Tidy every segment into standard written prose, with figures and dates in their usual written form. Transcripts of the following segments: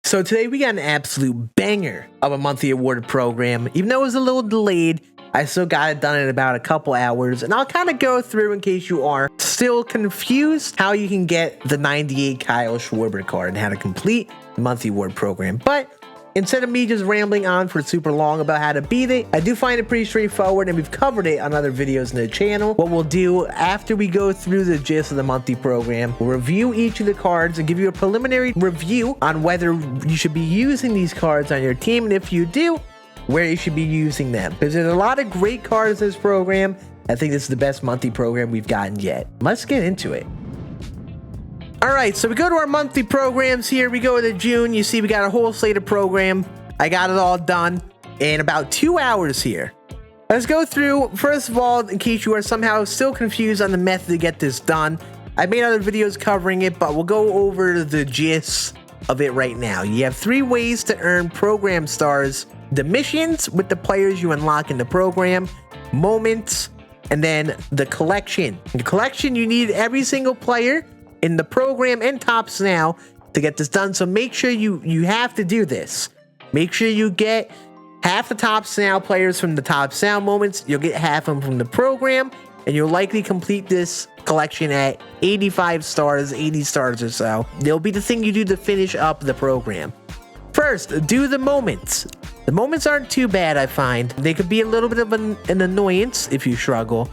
So today we got an absolute banger of a monthly award program. Even though it was a little delayed, I still got it done in about a couple hours, and I'll kind of go through in case you are still confused how you can get the 98 Kyle Schwarber card and how to complete the monthly award program. But instead of me just rambling on for super long about how to beat it, I do find it pretty straightforward, and we've covered it on other videos in the channel. What we'll do after we go through the gist of the monthly program, we'll review each of the cards and give you a preliminary review on whether you should be using these cards on your team, and if you do, where you should be using them. Because there's a lot of great cards in this program. I think this is the best monthly program we've gotten yet. Let's get into it. Alright, so we go to our monthly programs here. We go to June. You see we got a whole slate of program. I got it all done in about 2 hours here. Let's go through, first of all, in case you are somehow still confused on the method to get this done. I made other videos covering it, but we'll go over the gist of it right now. You have 3 ways to earn program stars: the missions with the players you unlock in the program, moments, and then the collection. In the collection, you need every single player in the program and tops now to get this done. So make sure you have to do this. Make sure you get half the tops now players from the tops now moments. You'll get half them from the program, and you'll likely complete this collection at 85 stars, 80 stars or so. They'll be the thing you do to finish up the program. First, do the moments. The moments aren't too bad, I find. They could be a little bit of an annoyance if you struggle.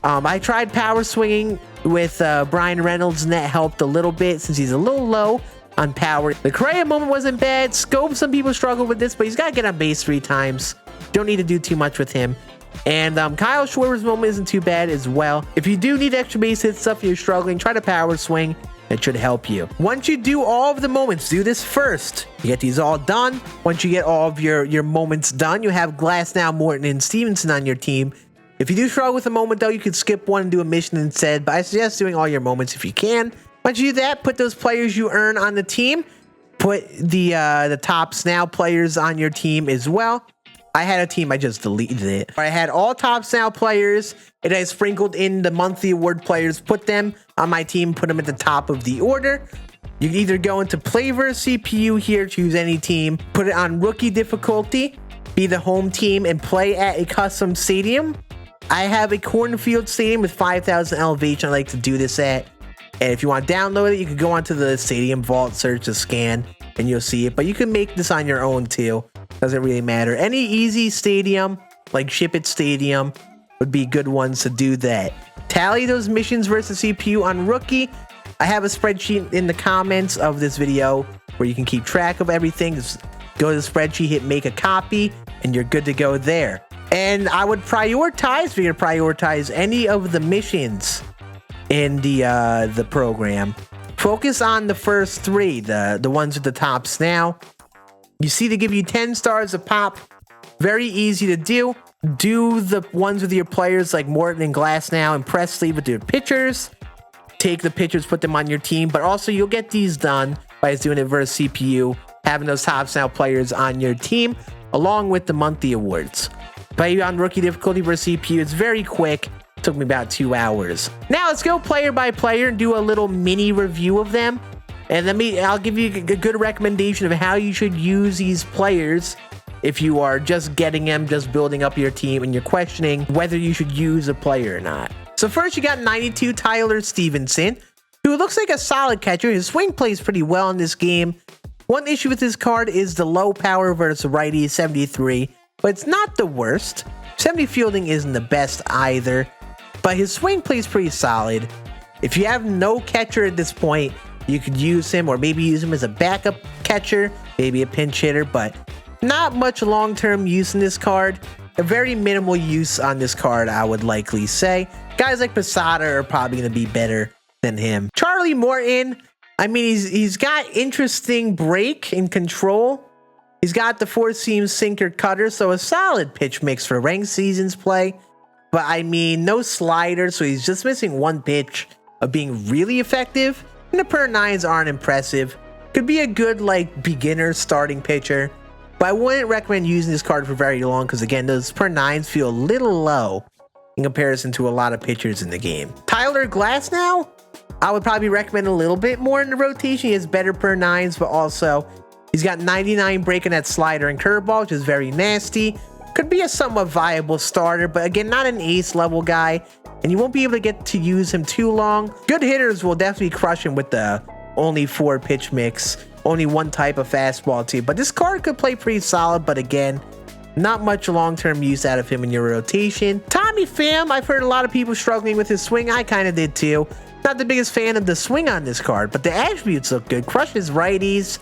I tried power swinging with Brian Reynolds, and that helped a little bit since he's a little low on power. The Correa moment wasn't bad. Scope, some people struggle with this, but he's got to get on base 3 times. Don't need to do too much with him. And Kyle Schwarber's moment isn't too bad as well. If you do need extra base hit stuff and you're struggling, try to power swing. It should help you. Once you do all of the moments, do this first. You get these all done. Once you get all of your moments done, you have Glasnow, Morton, and Stevenson on your team. If you do struggle with a moment, though, you could skip one and do a mission instead, but I suggest doing all your moments if you can. Once you do that, put those players you earn on the team. Put the tops now players on your team as well. I had a team, I just deleted it. I had all tops now players. It has sprinkled in the monthly award players. Put them on my team, put them at the top of the order. You can either go into play versus CPU here, choose any team, put it on rookie difficulty, be the home team, and play at a custom stadium. I have a cornfield stadium with 5,000 elevation I like to do this at. And if you want to download it, you can go onto the stadium vault, search the scan, and you'll see it. But you can make this on your own too. Doesn't really matter. Any easy stadium, like Ship It Stadium, would be good ones to do that. Tally those missions versus CPU on rookie. I have a spreadsheet in the comments of this video where you can keep track of everything. Just go to the spreadsheet, hit make a copy, and you're good to go there. And I would prioritize, if you're gonna prioritize any of the missions in the program, focus on the first 3, the ones with the tops now. You see they give you 10 stars a pop. Very easy to do. Do the ones with your players like Morton and Glasnow and Presley with their pitchers. Take the pitchers, put them on your team, but also you'll get these done by doing it versus CPU, having those tops now players on your team, along with the monthly awards. Play on rookie difficulty versus CPU. It's very quick. It took me about 2 hours. Now let's go player by player and do a little mini review of them. And I'll give you a good recommendation of how you should use these players if you are just getting them, just building up your team, and you're questioning whether you should use a player or not. So first you got 92 Tyler Stevenson, who looks like a solid catcher. His swing plays pretty well in this game. One issue with this card is the low power versus righty 73, but it's not the worst. 70 fielding isn't the best either, but his swing plays pretty solid. If you have no catcher at this point, you could use him, or maybe use him as a backup catcher, maybe a pinch hitter, but not much long-term use in this card. A very minimal use on this card, I would likely say. Guys like Posada are probably going to be better than him. Charlie Morton, I mean, he's got interesting break and control. He's got the 4-seam sinker cutter, so a solid pitch mix for ranked seasons play. But I mean, no slider, so he's just missing one pitch of being really effective. And the per 9s aren't impressive. Could be a good, like, beginner starting pitcher. But I wouldn't recommend using this card for very long because, again, those per 9s feel a little low in comparison to a lot of pitchers in the game. Tyler Glasnow, I would probably recommend a little bit more in the rotation. He has better per 9s, but also He's got 99 breaking that slider and curveball, which is very nasty. Could be a somewhat viable starter, but again, not an ace level guy, and you won't be able to get to use him too long. Good hitters will definitely crush him with the only 4 pitch mix, only one type of fastball too. But this card could play pretty solid, but again, not much long-term use out of him in your rotation. Tommy Pham, I've heard a lot of people struggling with his swing. I kind of did too. Not the biggest fan of the swing on this card, but the attributes look good. Crushes righties,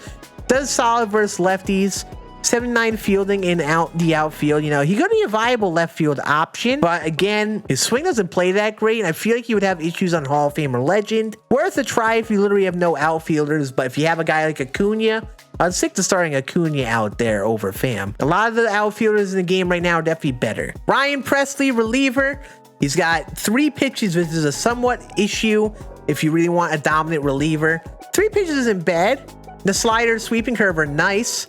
does solid versus lefties, 79 fielding in the outfield. You know, he could be a viable left field option, but again, his swing doesn't play that great, and I feel like he would have issues on Hall of Fame or Legend. Worth a try if you literally have no outfielders, but if you have a guy like Acuna, I'd stick to starting Acuna out there over Pham. A lot of the outfielders in the game right now are definitely better. Ryan Presley, reliever. He's got 3 pitches, which is a somewhat issue if you really want a dominant reliever. 3 pitches isn't bad. The slider, sweeping curve are nice,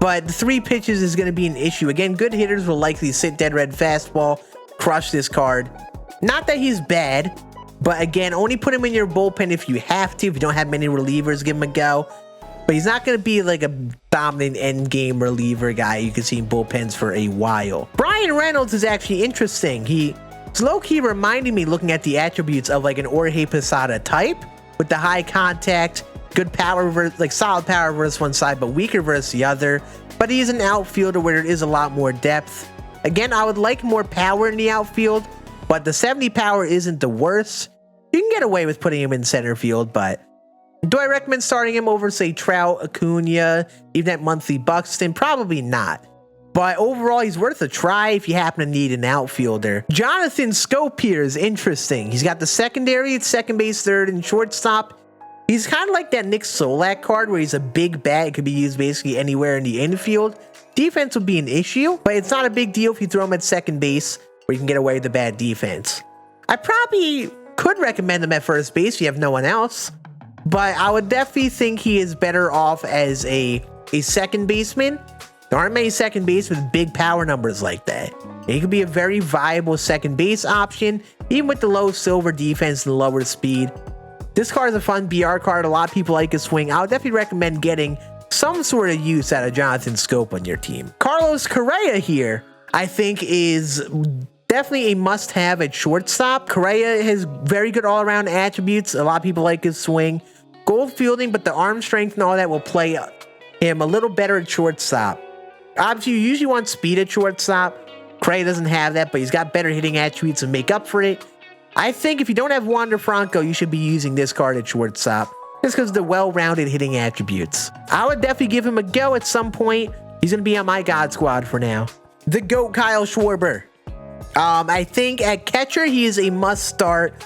but the 3 pitches is going to be an issue. Again, good hitters will likely sit dead red fastball, crush this card. Not that he's bad, but again, only put him in your bullpen if you have to. If you don't have many relievers, give him a go. But he's not going to be like a dominant end game reliever guy you can see in bullpens for a while. Brian Reynolds is actually interesting. He's low-key reminding me, looking at the attributes, of like an Jorge Posada type with the high contact, good power, like solid power versus one side, but weaker versus the other. But he's an outfielder where there is a lot more depth. Again, I would like more power in the outfield, but the 70 power isn't the worst. You can get away with putting him in center field, but do I recommend starting him over, say, Trout, Acuna, even at monthly Buxton? Probably not. But overall, he's worth a try if you happen to need an outfielder. Jonathan Scope here is interesting. He's got the secondary at second base, third, and shortstop. He's kind of like that Nick Solak card where he's a big bat. It could be used basically anywhere in the infield. Defense would be an issue, but it's not a big deal if you throw him at second base where you can get away with the bad defense. I probably could recommend him at first base if you have no one else, but I would definitely think he is better off as a second baseman. There aren't many second base with big power numbers like that. And he could be a very viable second base option, even with the low silver defense and the lower speed. This card is a fun BR card. A lot of people like his swing. I would definitely recommend getting some sort of use out of Jonathan Scope on your team. Carlos Correa here, I think, is definitely a must-have at shortstop. Correa has very good all-around attributes. A lot of people like his swing. Gold fielding, but the arm strength and all that will play him a little better at shortstop. Obviously, you usually want speed at shortstop. Correa doesn't have that, but he's got better hitting attributes to make up for it. I think if you don't have Wander Franco, you should be using this card at shortstop, just because of the well-rounded hitting attributes. I would definitely give him a go at some point. He's going to be on my God squad for now. The GOAT, Kyle Schwarber. I think at catcher, he is a must-start.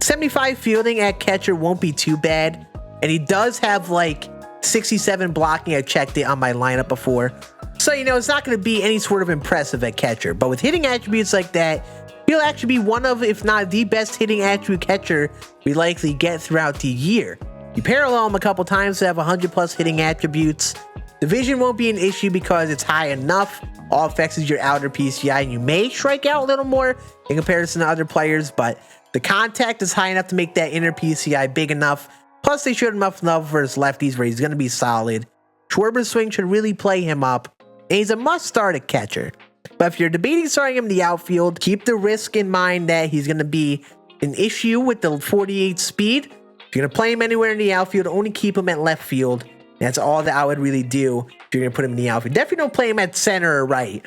75 fielding at catcher won't be too bad, and he does have like 67 blocking. I checked it on my lineup before. So, you know, it's not going to be any sort of impressive at catcher, but with hitting attributes like that, he'll actually be one of, if not the best hitting attribute catcher we likely get throughout the year. You parallel him a couple times to have 100 plus hitting attributes. The vision won't be an issue because it's high enough. All affects is your outer PCI, and you may strike out a little more in comparison to other players, but the contact is high enough to make that inner PCI big enough. Plus, they showed him enough versus lefties where he's going to be solid. Schwarber's swing should really play him up, and he's a must-start at catcher. But if you're debating starting him in the outfield, keep the risk in mind that he's going to be an issue with the 48 speed. If you're going to play him anywhere in the outfield, only keep him at left field. That's all that I would really do if you're going to put him in the outfield. Definitely don't play him at center or right.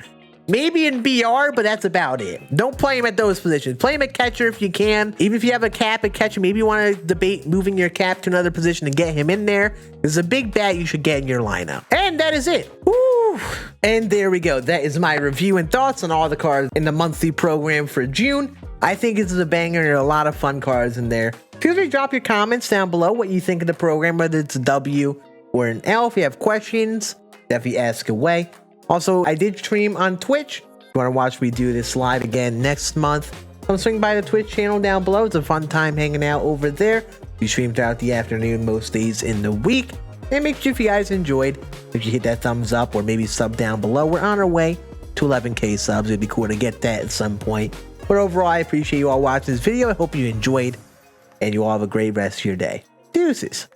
Maybe in BR, but that's about it. Don't play him at those positions. Play him at catcher if you can. Even if you have a cap at catcher, maybe you want to debate moving your cap to another position and get him in there. There's a big bat you should get in your lineup. And that is it. Woo! And there we go. That is my review and thoughts on all the cards in the monthly program for June. I think this is a banger. There are a lot of fun cards in there. Feel free to drop your comments down below what you think of the program, whether it's a W or an L. If you have questions, definitely ask away. Also, I did stream on Twitch. If you want to watch me do this live again next month, come swing by the Twitch channel down below. It's a fun time hanging out over there. We stream throughout the afternoon most days in the week. And make sure if you guys enjoyed, if you hit that thumbs up or maybe sub down below. We're on our way to 11K subs. It'd be cool to get that at some point. But overall, I appreciate you all watching this video. I hope you enjoyed, and you all have a great rest of your day. Deuces.